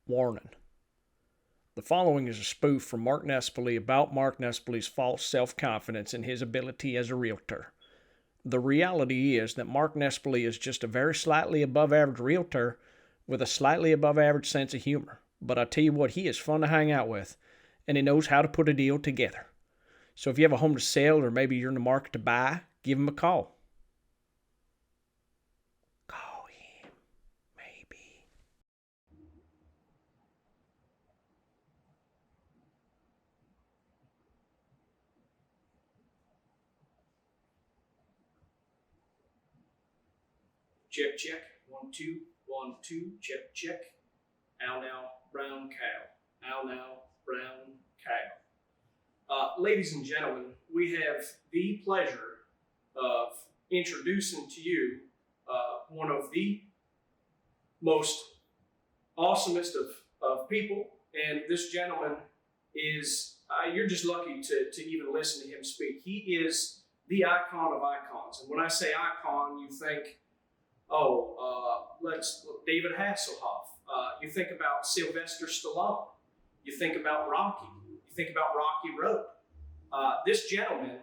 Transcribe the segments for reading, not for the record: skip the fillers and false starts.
Warning. The following is a spoof from Marc Nespoli about Marc Nespoli's false self-confidence in his ability as a realtor. The reality is that Marc Nespoli is just a very slightly above average realtor with a slightly above average sense of humor. But I tell you what, he is fun to hang out with, and he knows how to put a deal together. So if you have a home to sell or maybe you're in the market to buy, give him a call. Call him, maybe. Check, check. 1, 2, 1, 2. Check, check. Ow now, brown cow. Ow now, brown cow. Ladies and gentlemen, we have the pleasure of introducing to you one of the most awesomest of people. And this gentleman is, you're just lucky to even listen to him speak. He is the icon of icons. And when I say icon, you think, let's look, David Hasselhoff. You think about Sylvester Stallone. You think about Rocky. You think about Rocky Road. This gentleman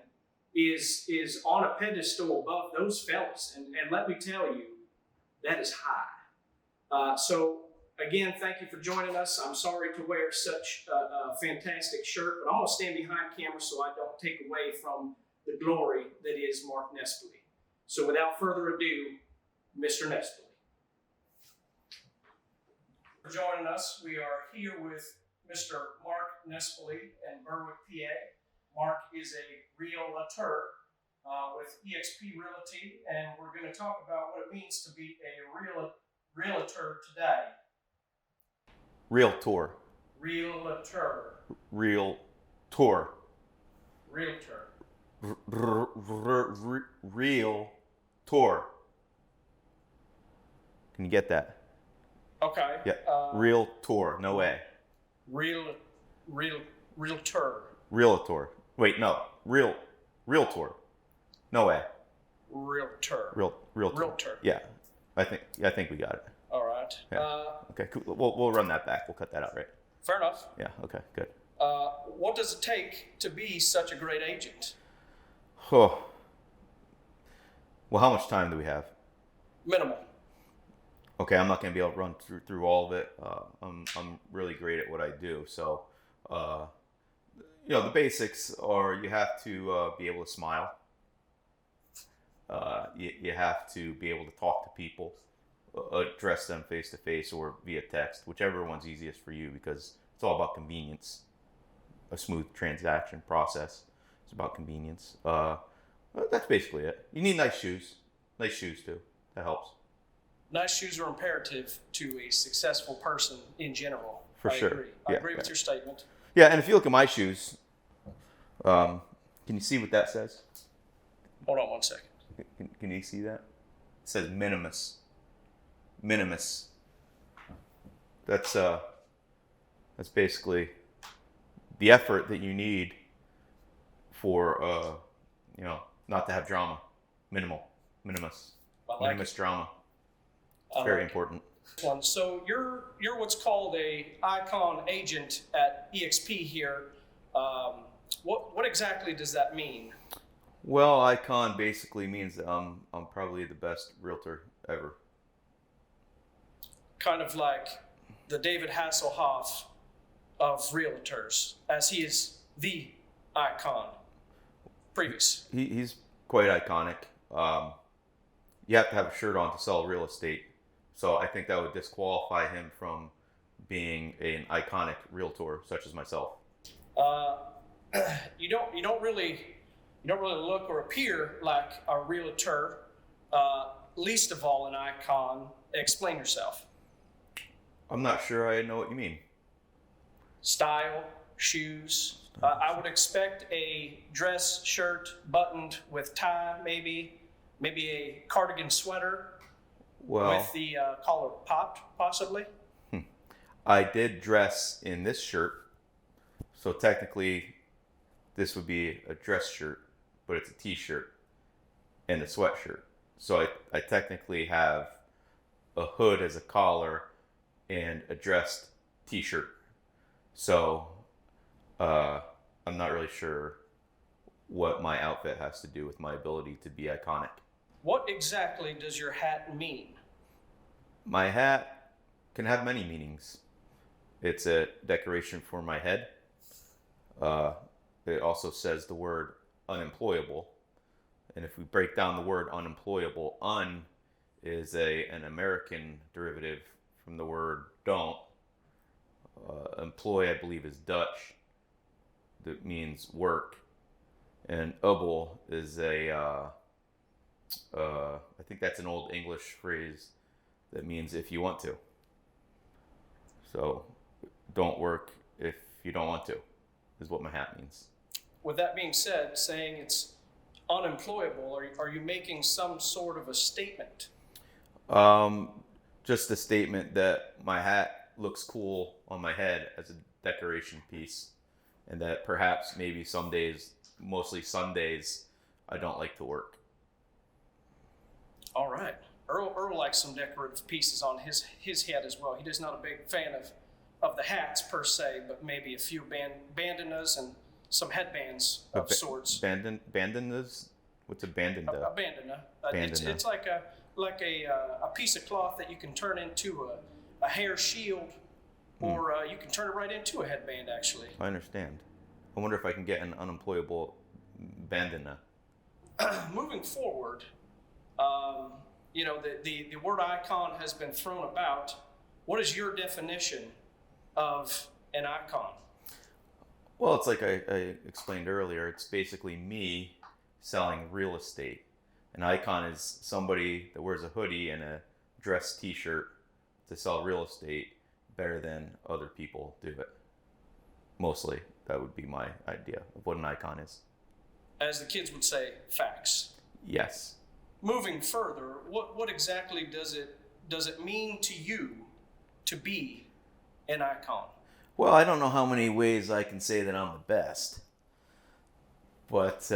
is on a pedestal above those fellas, and let me tell you, that is high. So again, thank you for joining us. I'm sorry to wear such a fantastic shirt, but I'm going to stand behind camera so I don't take away from the glory that is Marc Nespoli. So without further ado, Mr. Nespoli. For joining us, we are here with Mr. Marc Nespoli in Berwick, PA. Marc is a realtor with eXp Realty, and we're going to talk about what it means to be a realtor today. Realtor. Realtor. Realtor. Realtor. Realtor. Can you get that? Okay. Yeah. Realtor. No way. Realtor. Realtor. Wait, no. Realtor. No way. Realtor. Realtor. Yeah. I think we got it. All right. Yeah. Okay. Cool. We'll run that back. We'll cut that out, right? Fair enough. Yeah. Okay. Good. What does it take to be such a great agent? Oh. Well, how much time do we have? Minimal. Okay, I'm not going to be able to run through all of it. I'm really great at what I do. So, the basics are you have to be able to smile. You have to be able to talk to people, address them face to face or via text, whichever one's easiest for you, because it's all about convenience. A smooth transaction process. It's about convenience. That's basically it. You need nice shoes. Nice shoes too. That helps. Nice shoes are imperative to a successful person in general. For sure. Agree. I agree with your statement. Yeah, and if you look at my shoes, can you see what that says? Hold on 1 second. Can you see that? It says minimus. Minimus. That's basically the effort that you need for not to have drama. Minimus. Minimus drama. It's very important. So you're what's called a icon agent at eXp here. What exactly does that mean? Well, icon basically means that I'm probably the best realtor ever. Kind of like the David Hasselhoff of realtors, as he is the icon. Previous. He's quite iconic. You have to have a shirt on to sell real estate. So I think that would disqualify him from being an iconic realtor such as myself. You don't really look or appear like a realtor. Least of all an icon. Explain yourself. I'm not sure I know what you mean. Style, shoes. I would expect a dress shirt buttoned with tie, maybe a cardigan sweater. Well, with the collar popped, possibly? I did dress in this shirt, so technically this would be a dress shirt, but it's a t-shirt and a sweatshirt. So I technically have a hood as a collar and a dressed t-shirt. So I'm not really sure what my outfit has to do with my ability to be iconic. What exactly does your hat mean? My hat can have many meanings. It's a decoration for my head. It also says the word unemployable. And if we break down the word unemployable, un is an American derivative from the word don't. Employ, I believe, is Dutch. That means work. And able is I think that's an old English phrase that means if you want to. So don't work if you don't want to, is what my hat means. With that being said, saying it's unemployable, are you making some sort of a statement? Just a statement that my hat looks cool on my head as a decoration piece, and that perhaps maybe some days, mostly Sundays, I don't like to work. All right. Earl likes some decorative pieces on his head as well. He is not a big fan of the hats per se, but maybe a few bandanas and some headbands of sorts. Bandanas? What's a bandana? A bandana. It's like a piece of cloth that you can turn into a hair shield, or you can turn it right into a headband, actually. I understand. I wonder if I can get an unemployable bandana. Moving forward, the word icon has been thrown about. What is your definition of an icon? Well, it's like I explained earlier. It's basically me selling real estate. An icon is somebody that wears a hoodie and a dress t-shirt to sell real estate better than other people do it. Mostly, that would be my idea of what an icon is. As the kids would say, facts. Yes. Moving further, what exactly does it mean to you to be an icon? Well, I don't know how many ways I can say that I'm the best, but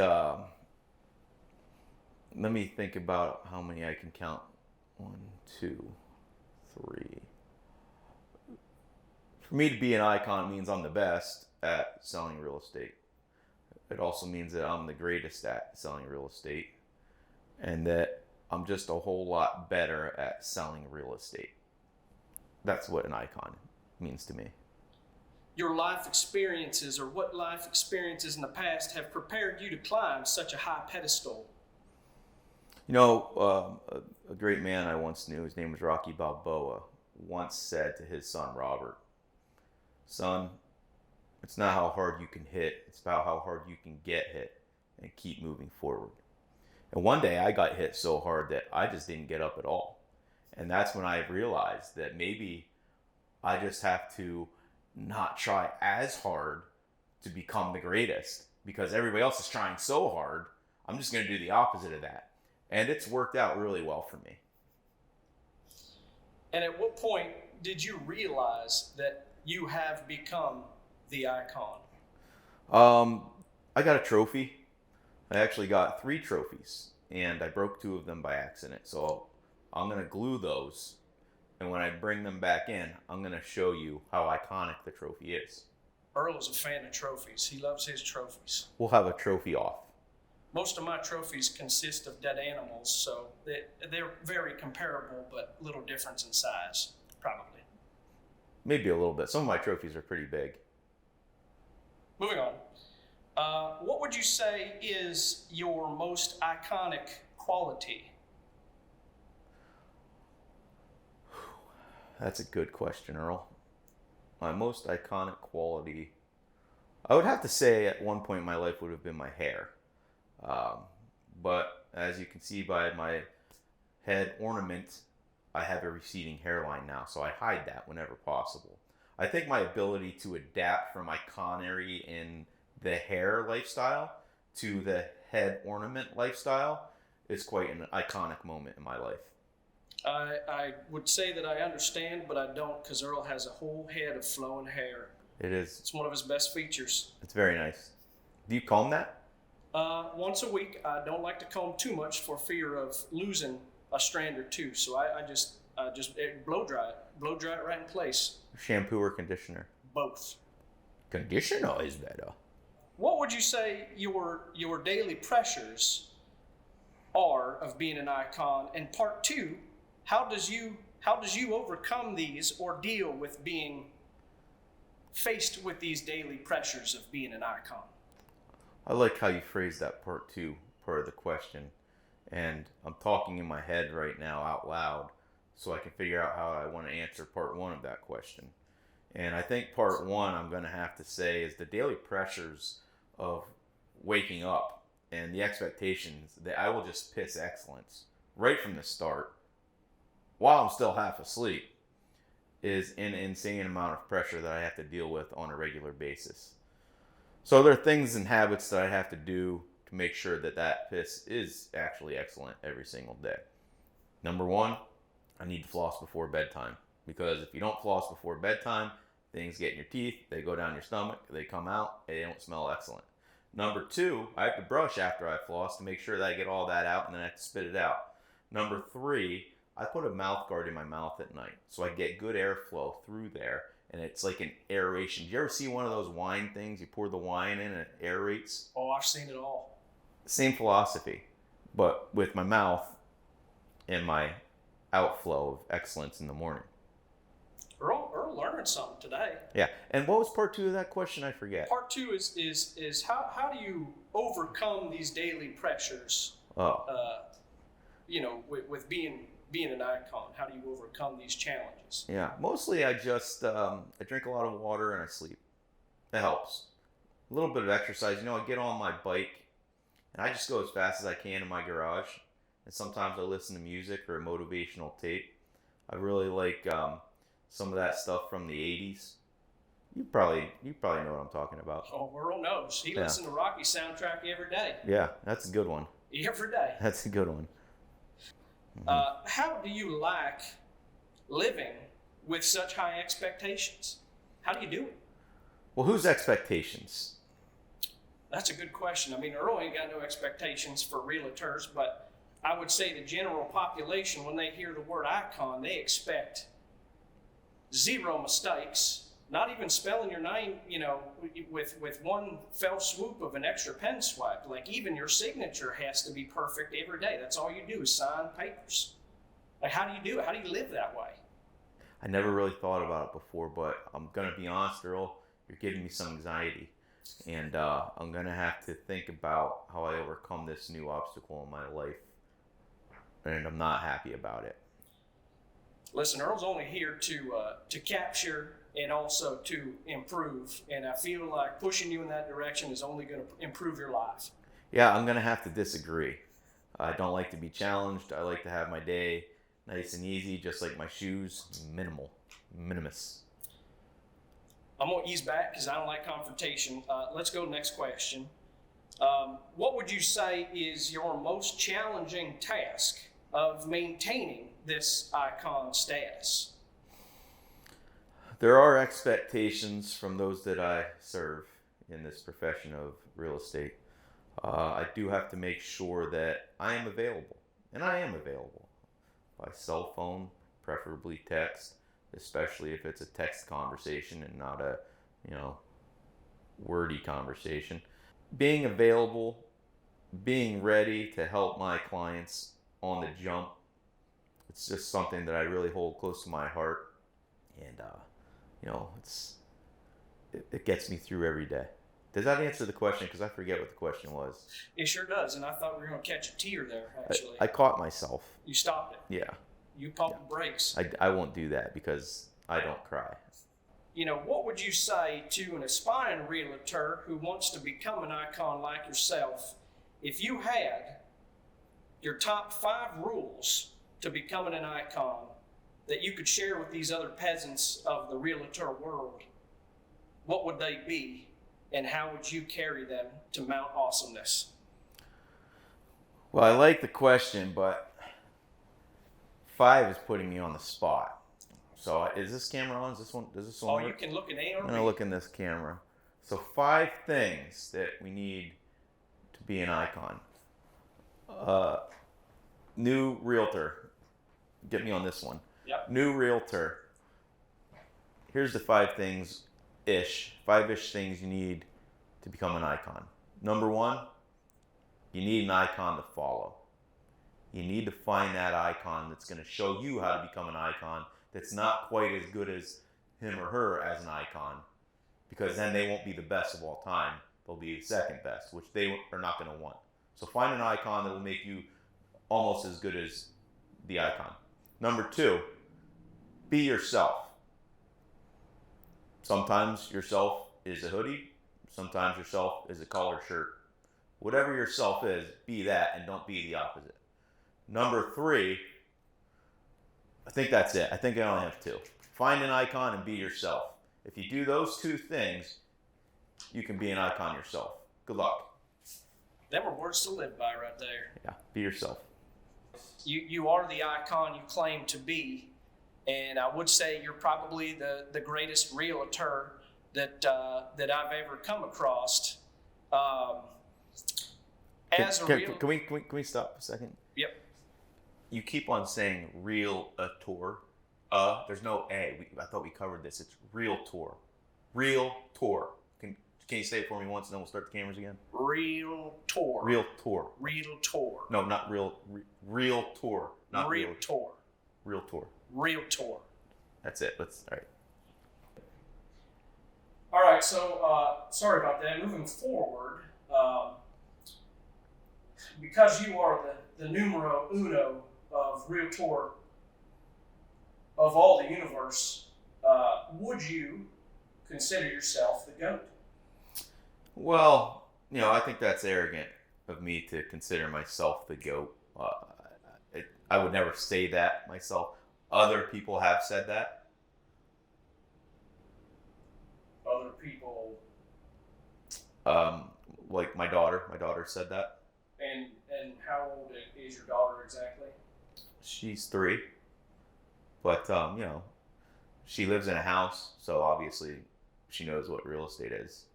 let me think about how many I can count. 1, 2, 3. For me to be an icon means I'm the best at selling real estate. It also means that I'm the greatest at selling real estate, and that I'm just a whole lot better at selling real estate. That's what an icon means to me. Your life experiences, or what life experiences in the past have prepared you to climb such a high pedestal? You know, a great man I once knew, his name was Rocky Balboa, once said to his son Robert, "Son, it's not how hard you can hit, it's about how hard you can get hit and keep moving forward." And one day I got hit so hard that I just didn't get up at all. And that's when I realized that maybe I just have to not try as hard to become the greatest, because everybody else is trying so hard. I'm just going to do the opposite of that. And it's worked out really well for me. And at what point did you realize that you have become the icon? I got a trophy. I actually got 3 trophies, and I broke 2 of them by accident. So I'm going to glue those, and when I bring them back in, I'm going to show you how iconic the trophy is. Earl is a fan of trophies. He loves his trophies. We'll have a trophy off. Most of my trophies consist of dead animals, so they're very comparable, but little difference in size, probably. Maybe a little bit. Some of my trophies are pretty big. Moving on. What would you say is your most iconic quality? That's a good question, Earl. My most iconic quality, I would have to say at one point in my life would have been my hair. But as you can see by my head ornament, I have a receding hairline now, so I hide that whenever possible. I think my ability to adapt from iconery in the hair lifestyle to the head ornament lifestyle is quite an iconic moment in my life. I would say that I understand, but I don't, because Earl has a whole head of flowing hair. It is. It's one of his best features. It's very nice. Do you comb that? Once a week. I don't like to comb too much for fear of losing a strand or two, so I just Just blow dry it. Blow dry it right in place. Shampoo or conditioner? Both. Conditioner is better. What would you say your daily pressures are of being an icon? And part two, how does you overcome these or deal with being faced with these daily pressures of being an icon? I like how you phrased that part two, part of the question. And I'm talking in my head right now out loud so I can figure out how I want to answer part one of that question. And I think part one I'm going to have to say is the daily pressures of waking up and the expectations that I will just piss excellence right from the start while I'm still half asleep is an insane amount of pressure that I have to deal with on a regular basis. So there are things and habits that I have to do to make sure that that piss is actually excellent every single day. Number one, I need to floss before bedtime, because if you don't floss before bedtime, things get in your teeth, they go down your stomach, they come out, they don't smell excellent. Number two, I have to brush after I floss to make sure that I get all that out, and then I have to spit it out. Number three, I put a mouth guard in my mouth at night so I get good airflow through there, and it's like an aeration. Do you ever see one of those wine things? You pour the wine in and it aerates? Oh, I've seen it all. Same philosophy, but with my mouth and my outflow of excellence in the morning. Earl learned something today. Yeah, and what was part two of that question? I forget. Part two is how do you overcome these daily pressures? Oh, With being an icon, how do you overcome these challenges? yeah. Mostly I just I drink a lot of water and I sleep. That helps. A little bit of exercise. I get on my bike and I just go as fast as I can in my garage. And sometimes I listen to music or a motivational tape. I really like some of that stuff from the 80s. You probably know what I'm talking about. Oh, Earl knows. He listens to Rocky soundtrack every day. Yeah, that's a good one. Every day. That's a good one. How do you like living with such high expectations? How do you do it? Well, whose expectations? That's a good question. I mean, Earl ain't got no expectations for realtors, but I would say the general population, when they hear the word icon, they expect zero mistakes, not even spelling your name, with one fell swoop of an extra pen swipe. Like, even your signature has to be perfect every day. That's all you do is sign papers. Like, how do you do it? How do you live that way? I never really thought about it before, but I'm going to be honest, Earl, you're giving me some anxiety. And I'm going to have to think about how I overcome this new obstacle in my life. And I'm not happy about it. Listen, Earl's only here to capture and also to improve. And I feel like pushing you in that direction is only going to improve your life. Yeah, I'm going to have to disagree. I don't like to be challenged. I like to have my day nice and easy, just like my shoes, minimus. I'm going to ease back because I don't like confrontation. Let's go to the next question. What would you say is your most challenging task of maintaining this icon status? There are expectations from those that I serve in this profession of real estate. I do have to make sure that I am available, and I am available by cell phone, preferably text, especially if it's a text conversation and not a, wordy conversation. Being available, being ready to help my clients on the jump, it's just something that I really hold close to my heart, and it gets me through every day. Does that answer the question? Because I forget what the question was. It sure does, and I thought we were going to catch a tear there, actually. I caught myself. You stopped it. Yeah. You pumped the brakes. I won't do that because I don't cry. What would you say to an aspiring realtor who wants to become an icon like yourself if you had your top 5 rules to becoming an icon that you could share with these other peasants of the realtor world? What would they be, and how would you carry them to Mount Awesomeness? Well, I like the question, but 5 is putting me on the spot. So is this camera on? Does this one work? You can look in A or B. I'm going to look in this camera. So 5 things that we need to be an icon. New realtor. Get me on this one. Yep. New realtor. Here's the five things things you need to become an icon. Number one, you need an icon to follow. You need to find that icon that's going to show you how to become an icon that's not quite as good as him or her as an icon, because then they won't be the best of all time. They'll be the second best, which they are not going to want. So find an icon that will make you almost as good as the icon. Number two, be yourself. Sometimes yourself is a hoodie. Sometimes yourself is a collared shirt. Whatever yourself is, be that and don't be the opposite. Number three, I think that's it. I think I only have two. Find an icon and be yourself. If you do those two things, you can be an icon yourself. Good luck. Them were words to live by right there. Yeah, be yourself. You are the icon you claim to be, and I would say you're probably the greatest realtor that I've ever come across. Can we stop a second? Yep. You keep on saying realtor. There's no A. I thought we covered this. It's realtor. Realtor. Can you say it for me once, and then we'll start the cameras again? Realtor. Realtor. Realtor. No, not realtor. Not Realtor. Realtor. Realtor. That's it. All right. All right. So sorry about that. Moving forward, because you are the numero uno of Realtor of all the universe, would you consider yourself the GOAT? Well, I think that's arrogant of me to consider myself the GOAT. I would never say that myself. Other people have said that. Other people. Like my daughter. My daughter said that. And how old is your daughter exactly? She's 3. But, she lives in a house, so obviously she knows what real estate is.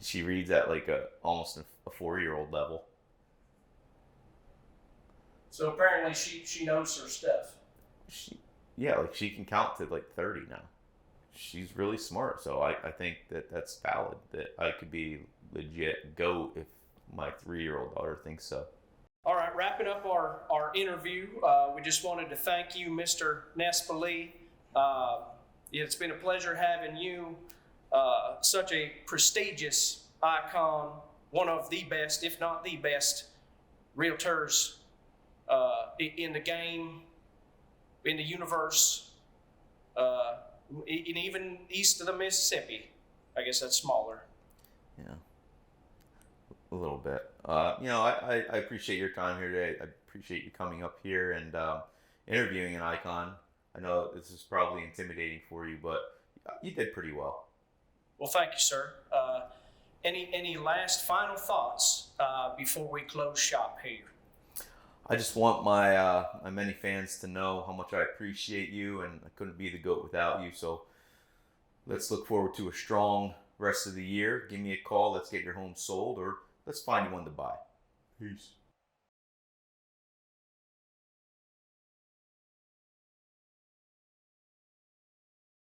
She reads at like almost a 4-year-old level. So apparently she knows her stuff. She can count to like 30 now. She's really smart, so I think that's valid, that I could be legit GOAT if my 3-year-old daughter thinks so. All right, wrapping up our interview, we just wanted to thank you, Mr. Nespoli. It's been a pleasure having you. Such a prestigious icon, one of the best, if not the best, realtors in the game, in the universe, and even east of the Mississippi. I guess that's smaller. Yeah, a little bit. I appreciate your time here today. I appreciate you coming up here and interviewing an icon. I know this is probably intimidating for you, but you did pretty well. Well, thank you, sir. Any last final thoughts before we close shop here? I just want my many fans to know how much I appreciate you, and I couldn't be the GOAT without you. So let's look forward to a strong rest of the year. Give me a call. Let's get your home sold, or let's find you one to buy. Peace.